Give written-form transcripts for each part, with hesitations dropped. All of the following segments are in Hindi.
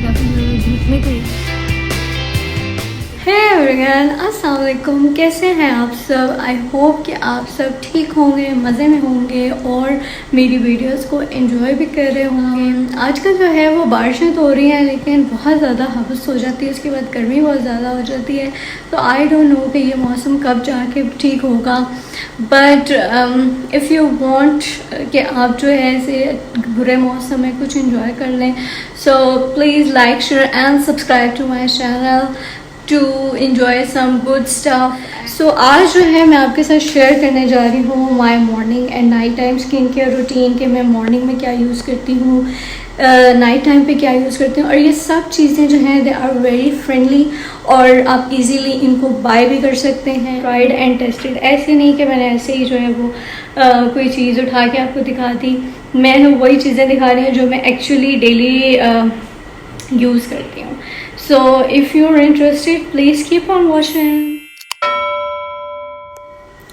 काफ़ी ज़्यादा धूप में गई। हे एवरीवन, अस्सलाम वालेकुम। कैसे हैं आप सब? आई होप कि आप सब ठीक होंगे, मज़े में होंगे और मेरी वीडियोस को एंजॉय भी कर रहे होंगे। आजकल जो है वो बारिशें तो हो रही हैं लेकिन बहुत ज़्यादा हवस हो जाती है, उसके बाद गर्मी बहुत ज़्यादा हो जाती है। तो आई डोंट नो कि ये मौसम कब जाके ठीक होगा, बट इफ़ यू वांट कि आप जो है ऐसे बुरे मौसम में कुछ एंजॉय कर लें, so please like share and subscribe to my channel to enjoy some good stuff. So आज जो है मैं आपके साथ शेयर करने जा रही हूँ my morning and night time skin care routine के मैं मॉर्निंग में क्या यूज़ करती हूँ, नाइट टाइम पे क्या यूज़ करती हूँ। और ये सब चीज़ें जो हैं दे आर वेरी फ्रेंडली और आप इजीली इनको बाय भी कर सकते हैं। ट्राइड एंड टेस्टेड, ऐसे नहीं कि मैंने ऐसे ही जो है वो कोई चीज़ उठा के आपको दिखा दी। मैं वही चीज़ें दिखा रही हूँ जो मैं एक्चुअली डेली यूज़ करती हूँ। So if you're interested, please keep on watching.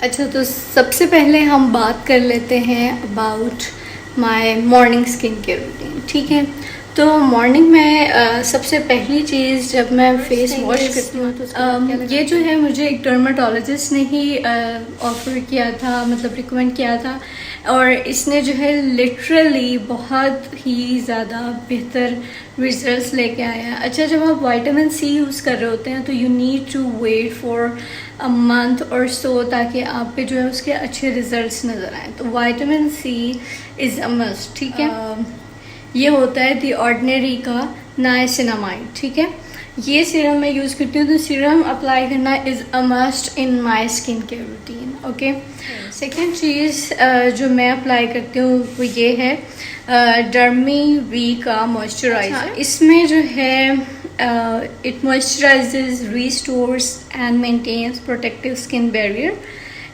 अच्छा, तो सबसे पहले हम बात कर लेते हैं about my morning skin care routine. ठीक है, तो मॉर्निंग में सबसे पहली चीज़ जब मैं फेस वॉश करती हूँ तो ये जो है मुझे एक डर्माटोलॉजिस्ट ने ही ऑफ़र किया था, मतलब रिकमेंड किया था, और इसने जो है लिटरली बहुत ही ज़्यादा बेहतर रिजल्ट्स लेके आया। अच्छा, जब आप विटामिन सी यूज़ कर रहे होते हैं तो you need to wait for a month और सो ताकि आप पे जो है उसके अच्छे रिजल्ट्स नज़र आएँ। तो vitamin C is a must. ठीक है, ये होता है दी ऑर्डिनरी का नाइसिनामाइड। ठीक है, ये सीरम मैं यूज़ करती हूँ, तो सीरम अप्लाई करना is a must in my skin care routine. Okay, second चीज़ जो मैं अप्लाई करती हूँ वो ये है डर्मी वी का मॉइस्चराइज़र। इसमें जो है it moisturises, restores and maintains protective skin barrier.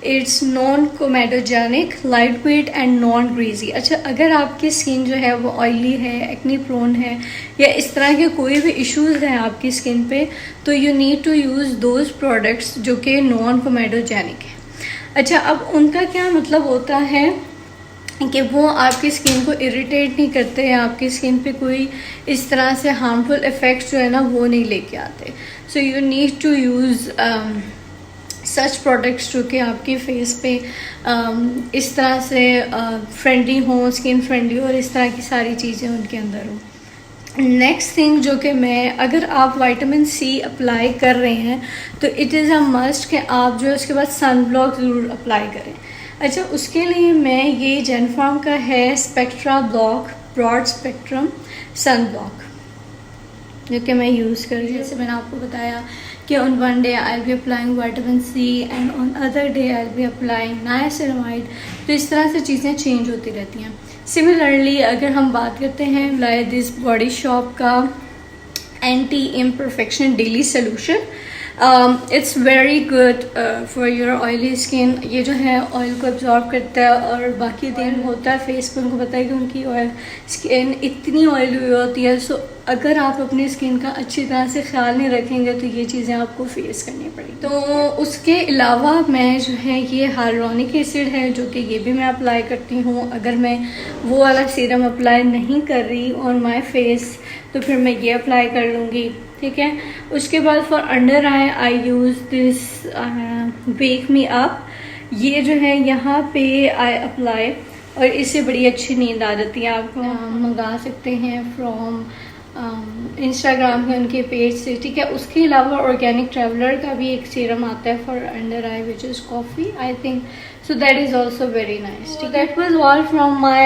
It's non comedogenic, lightweight and non greasy. अच्छा, अगर आपकी स्किन जो है वो ऑयली है, एक्ने प्रोन है, या इस तरह के कोई भी इश्यूज हैं आपकी स्किन पे, तो you need to use those products जो कि नॉन कोमेडोजेनिक है। अच्छा, अब उनका क्या मतलब होता है कि वो आपकी स्किन को इरिटेट नहीं करते हैं, आपकी स्किन पे कोई इस तरह से हार्मफुल इफ़ेक्ट्स जो है ना वो नहीं लेके आते। So you need to use such products जो कि आपके फेस पे इस तरह से फ्रेंडली हों, स्किन फ्रेंडली हो, और इस तरह की सारी चीज़ें उनके अंदर हों। नेक्स्ट थिंग जो कि मैं, अगर आप विटामिन सी अप्लाई कर रहे हैं तो इट इज़ अ मस्ट कि आप जो है उसके बाद सन ब्लॉक ज़रूर अप्लाई करें। अच्छा, उसके लिए मैं ये जेनफार्म का है Spectra block broad spectrum sunblock जो कि मैं यूज़ कर रही हूँ। जैसे मैंने आपको बताया कि on one day I be applying vitamin C and on other day I be applying niacinamide. तो इस तरह से चीज़ें चेंज होती रहती हैं। सिमिलरली अगर हम बात करते हैं लाइक दिस बॉडी शॉप का anti imperfection daily solution, it's very good for your oily skin. ये जो है ऑयल को एब्जॉर्ब करता है और बाकी दिन होता है फेस पे, उनको पता है कि उनकी ऑयल स्किन इतनी ऑयली होती है। सो अगर आप अपनी स्किन का अच्छी तरह से ख्याल नहीं रखेंगे तो ये चीज़ें आपको फेस करनी पड़ेगी। तो उसके अलावा मैं जो है ये हाइलुरोनिक एसिड है जो कि ये भी मैं अप्लाई करती हूँ। अगर मैं वो वाला सीरम अप्लाई नहीं कर रही ऑन माई फेस तो फिर मैं ये अप्लाई कर लूँगी। ठीक है, उसके बाद for under I use this wake me up. ये जो है यहाँ पे आई अप्लाई, और इससे बड़ी अच्छी नींद आ जाती है। आप मंगा सकते हैं फ्रॉम इंस्टाग्राम के उनके पेज से। ठीक है, उसके अलावा ऑर्गेनिक ट्रैवलर का भी एक सीरम आता है for under I which is coffee I think, so that is also very nice. That was all from my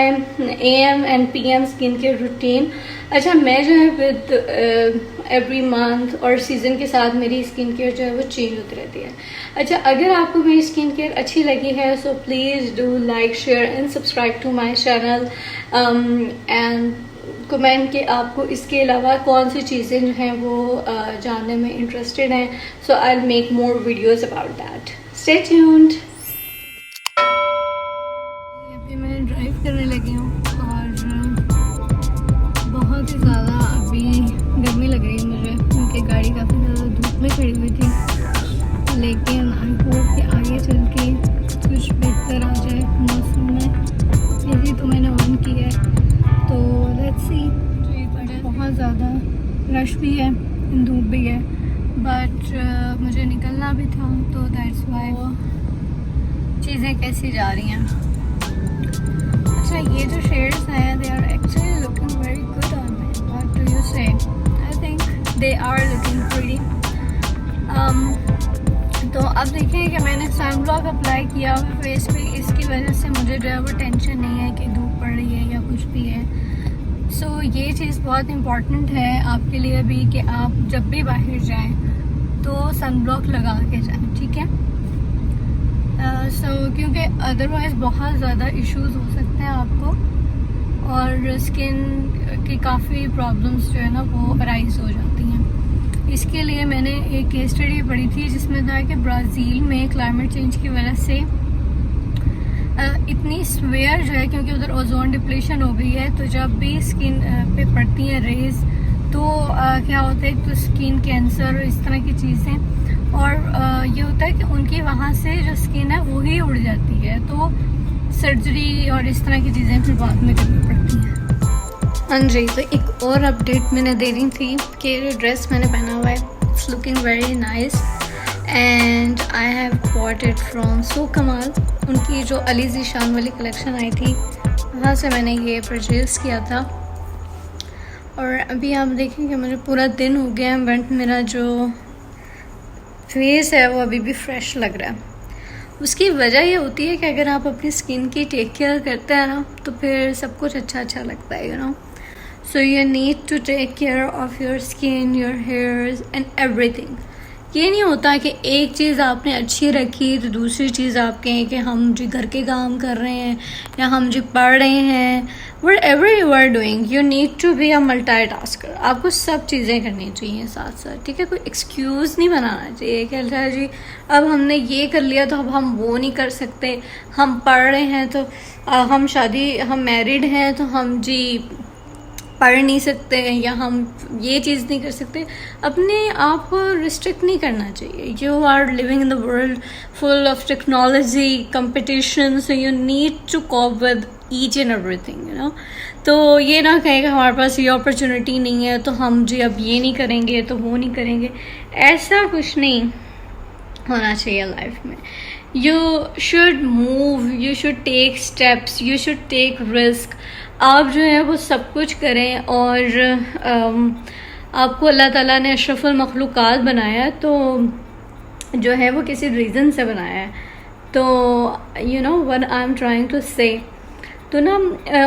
AM and PM skin care routine. अच्छा, मैं जो है विद एवरी मंथ और सीज़न के साथ मेरी स्किन केयर जो है वो चेंज होती रहती है। अच्छा, अगर आपको मेरी स्किन केयर अच्छी लगी है so please do like share and subscribe to my channel and comment कि आपको इसके अलावा कौन सी चीज़ें जो हैं वो जानने में इंटरेस्टेड हैं। So I will make more videos about that. Stay tuned. मैं ड्राइव करने लगी हूँ और बहुत ही ज़्यादा अभी गर्मी लग रही है मुझे, क्योंकि गाड़ी काफ़ी ज़्यादा धूप में खड़ी हुई थी, लेकिन आई होप कि आगे चल के कुछ बेहतर आ जाए मौसम में। यही तो मैंने ऑन किया है, तो लेट्स सी। बहुत ज़्यादा रश भी है, धूप भी है, बट मुझे निकलना भी था, तो दैट्स वाई चीज़ें कैसी जा रही हैं। अच्छा, ये जो शेड्स हैं they are actually looking very good on me, what do you say? I think they are looking pretty. तो अब देखिए कि मैंने सन ब्लॉक अप्लाई किया हुआ फेस पे, इसकी वजह से मुझे जो है वो टेंशन नहीं है कि धूप पड़ रही है या कुछ भी है। सो ये चीज़ बहुत इम्पॉर्टेंट है आपके लिए भी कि आप जब भी बाहर जाएं तो सन ब्लॉक लगा के जाएं, ठीक है? क्योंकि अदरवाइज़ बहुत ज़्यादा इश्यूज हो सकते हैं आपको, और स्किन की काफ़ी प्रॉब्लम्स जो है ना वो अराइज हो जाती हैं। इसके लिए मैंने एक केस स्टडी पढ़ी थी जिसमें था कि ब्राज़ील में क्लाइमेट चेंज की वजह से इतनी स्वेयर जो है, क्योंकि उधर ओजोन डिप्लीशन हो गई है, तो जब भी स्किन पे पड़ती हैं रेज तो क्या होता है, तो स्किन कैंसर इस तरह की चीज़ें, और ये होता है कि उनकी वहाँ से जो स्किन है वो ही उड़ जाती है, तो सर्जरी और इस तरह की चीज़ें फिर बाद में करनी पड़ती हैं। हाँ जी, तो एक और अपडेट मैंने देनी थी कि जो ड्रेस मैंने पहना हुआ है it's looking very nice and I have bought it from so कमाल। उनकी जो अली ज़ीशान वाली कलेक्शन आई थी वहाँ से मैंने ये परचेज़ किया था, और अभी आप देखें कि मुझे पूरा दिन हो गया है, बट मेरा जो फेस है वो अभी भी फ्रेश लग रहा है। उसकी वजह ये होती है कि अगर आप अपनी स्किन की टेक केयर करते हैं ना तो फिर सब कुछ अच्छा लगता है, you know. So you need to take care of your skin, your hairs and everything. ये नहीं होता कि एक चीज़ आपने अच्छी रखी तो दूसरी चीज़ आप कहें कि हम जी घर के काम कर रहे हैं या हम जी पढ़ रहे हैं। whatever you are doing you need to be a multitasker। आपको सब चीज़ें करनी चाहिए साथ साथ, ठीक है? कोई एक्सक्यूज़ नहीं बनाना चाहिए कि अच्छा जी अब हमने ये कर लिया तो अब हम वो नहीं कर सकते, हम पढ़ रहे हैं तो हम मैरिड हैं तो हम जी पढ़ नहीं सकते या हम ये चीज़ नहीं कर सकते। अपने आप को रिस्ट्रिक्ट नहीं करना चाहिए। You are living in the world full of technology competition, so you need to cope with each and everything, you know. तो ये ना कहें कि हमारे पास ये अपॉर्चुनिटी नहीं है तो हम जी अब ये नहीं करेंगे तो वो नहीं करेंगे, ऐसा कुछ नहीं होना चाहिए लाइफ में। You should move, you should take steps, you should take risk. आप जो है वो सब कुछ करें, और आपको अल्लाह ताला ने अशरफुल मखलूक़ात बनाया तो जो है वो किसी रीज़न से बनाया है। तो you know what I am trying to say. तो ना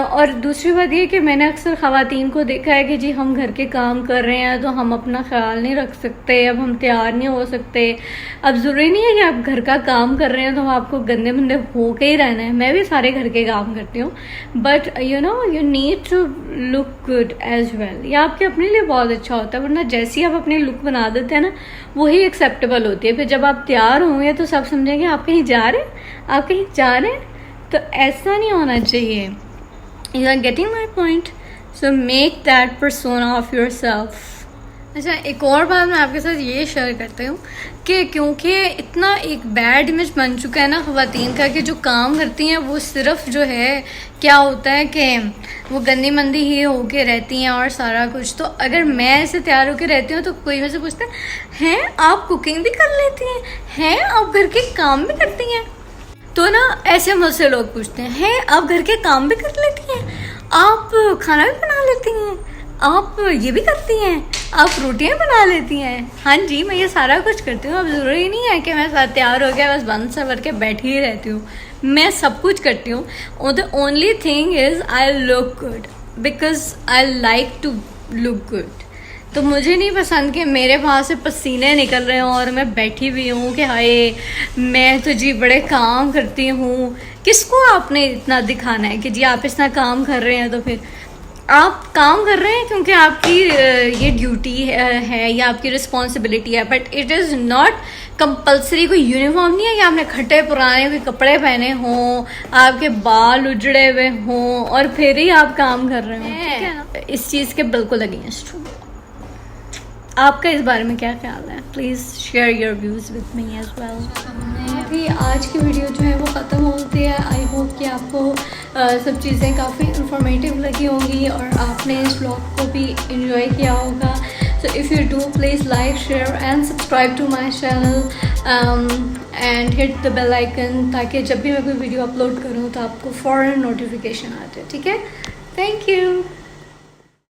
और दूसरी बात ये कि मैंने अक्सर ख़वातीन को देखा है कि जी हम घर के काम कर रहे हैं तो हम अपना ख्याल नहीं रख सकते, अब हम तैयार नहीं हो सकते। अब ज़रूरी नहीं है कि आप घर का काम कर रहे हैं तो आपको गंदे मंदे हो के ही रहना है। मैं भी सारे घर के काम करती हूँ, but you know you need to look good as well. ये आपके अपने लिए बहुत अच्छा होता है, वरना जैसे ही आप अपनी लुक बना देते हैं ना वही एक्सेप्टेबल होती है। फिर जब आप तैयार होंगे तो सब समझेंगे आप कहीं जा रहे हैं, आप कहीं जा रहे हैं। तो ऐसा नहीं होना चाहिए। You are getting my point? So make that persona of yourself. अच्छा, एक और बात मैं आपके साथ ये शेयर करती हूँ कि क्योंकि इतना एक बैड इमेज बन चुका है ना ख़वातीन का कि जो काम करती हैं वो सिर्फ जो है क्या होता है कि वो गंदी मंदी ही होके रहती हैं और सारा कुछ। तो अगर मैं ऐसे तैयार होके रहती हूँ तो कोई मुझसे पूछता है आप कुकिंग भी कर लेती हैं आप घर के काम भी करती हैं? तो ना ऐसे मुझसे लोग पूछते हैं आप घर के काम भी कर लेती हैं, आप खाना भी बना लेती हैं, आप ये भी करती हैं, आप रोटियां बना लेती हैं? हाँ जी, मैं ये सारा कुछ करती हूँ। अब ज़रूरी नहीं है कि मैं साथ तैयार हो गया बस बंद सा करके बैठी ही रहती हूँ। मैं सब कुछ करती हूँ। The only thing is I look good because I like to look good. तो मुझे नहीं पसंद कि मेरे वहाँ से पसीने निकल रहे हों और मैं बैठी हुई हूँ कि हाय मैं तो जी बड़े काम करती हूँ। किसको आपने इतना दिखाना है कि जी आप इतना काम कर रहे हैं? तो फिर आप काम कर रहे हैं क्योंकि आपकी ये ड्यूटी है या आपकी रिस्पॉन्सिबिलिटी है, but it is not compulsory. कोई यूनिफॉर्म नहीं है कि आपने खट्टे पुराने कोई कपड़े पहने हों, आपके बाल उजड़े हुए हों और फिर ही आप काम कर रहे हों, ठीक है ना? इस चीज़ के बिल्कुल अगेंस्ट हूँ। आपका इस बारे में क्या ख्याल है? Please share your views with me as well. अभी आज की वीडियो जो है वो ख़त्म होती है। आई होप कि आपको सब चीज़ें काफ़ी इंफॉर्मेटिव लगी होंगी और आपने इस व्लॉग को भी एंजॉय किया होगा। So if you do, please like, share and subscribe to my channel and hit the bell icon, ताकि जब भी मैं कोई वीडियो अपलोड करूँ तो आपको फ़ौरन नोटिफिकेशन आ जाए, ठीक है? Thank you.